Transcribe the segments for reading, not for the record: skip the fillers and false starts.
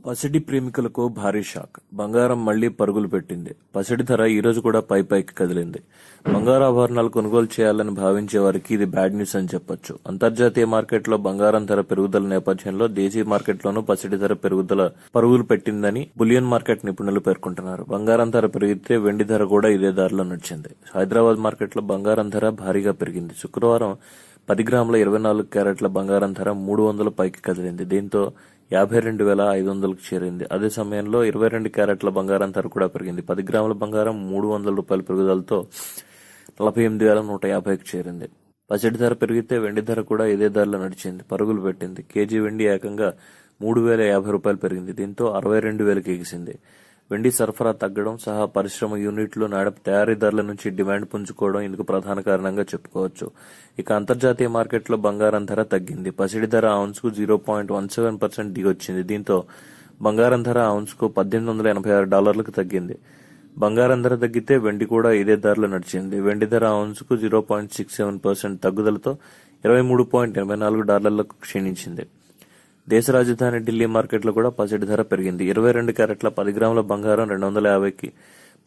పసిడి ప్రేమికులకు భారీ షాక్. బంగారం మళ్లీ పరుగులు పెట్టింది. పసిడి ధర ఈ రోజు కూడా పైకి కదిలింది. బంగారు ఆభరణాలు కొనుగోలు చేయాలని భావించే వారికి ఇది బ్యాడ్ న్యూస్ అని చెప్పొచ్చు. అంతర్జాతీయ మార్కెట్లో బంగారం ధర పెరుగుదల నేపథ్యంలో దేశీయ మార్కెట్లోనూ పసిడి ధర పరుగులు పెట్టిందని బులియన్ మార్కెట్ నిపుణులు పేర్కొంటున్నారు. బంగారం ధర పెరిగితే వెండి ధర కూడా ఇదే దారిలో నడిచింది. హైదరాబాద్ మార్కెట్లో బంగారం ధర భారీగా పెరిగింది. శుక్రవారం 10 గ్రాముల 24 క్యారెట్ల బంగారం ధర 300 పైకి కదిలింది. దీంతో 52,500కు చేరింది. అదే సమయంలో 22 క్యారెట్ల బంగారం ధర కూడా పెరిగింది. 10 గ్రాముల బంగారం 300 రూపాయల పెరుగుదలతో 48,150కు చేరింది. పసిడి ధర పెరిగితే వెండి ధర కూడా ఇదే ధరలో నడిచింది, పరుగులు పెట్టింది. కేజీ వెండి ఏకంగా 3,050 రూపాయలు పెరిగింది. దీంతో 62,000కి ఎగిసింది. వెండి సరఫరా తగ్గడం సహా పరిశ్రమ యూనిట్లు తయారీదారుల నుంచి డిమాండ్ పుంజుకోవడం ఇందుకు ప్రధాన కారణంగా చెప్పుకోవచ్చు. ఇక అంతర్జాతీయ మార్కెట్లో బంగారం ధర తగ్గింది. పసిడి ధర ఔన్స్కు 0.17% దిగొచ్చింది. దీంతో బంగారం ధర ఔన్స్కు $1,886 తగ్గింది. బంగారం ధర తగ్గితే వెండి కూడా ఇదే ధరలో నడిచింది. వెండి ధర ఔన్స్కు 0.67% తగ్గుదలతో $23.84 క్షీణించింది. దేశ రాజధాని ఢిల్లీ మార్కెట్లో కూడా పసిడి ధర పెరిగింది. 22 క్యారెట్ల 10 గ్రాముల బంగారం 250కి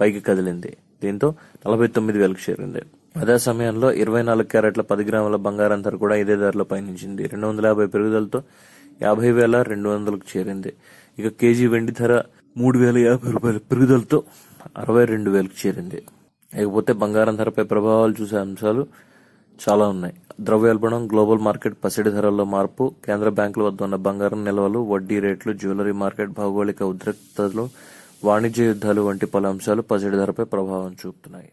పైకి కదిలింది. దీంతో 49,000కు చేరింది. అదే సమయంలో 24 క్యారెట్ల 10 గ్రాముల బంగారం ధర కూడా ఇదే ధరలో పయనించింది. 250 పెరుగుదలతో 50,200కు చేరింది. ఇక కేజీ వెండి ధర 3,050 రూపాయల పెరుగుదలతో 62,000కు చేరింది. ఇకపోతే బంగారం ధరపై ప్రభావాలు చూసే అంశాలు చాలా ఉన్నాయి. ద్రవ్యోల్బణం, గ్లోబల్ మార్కెట్, పసిడి ధరల్లో మార్పు, కేంద్ర బ్యాంకుల వద్ద ఉన్న బంగారం నిల్వలు, వడ్డీ రేట్లు, జ్యువెలరీ మార్కెట్, భౌగోళిక ఉద్రిక్తతలు, వాణిజ్య యుద్ధాలు వంటి పలు అంశాలు పసిడి ధరపై ప్రభావం చూపుతున్నాయి.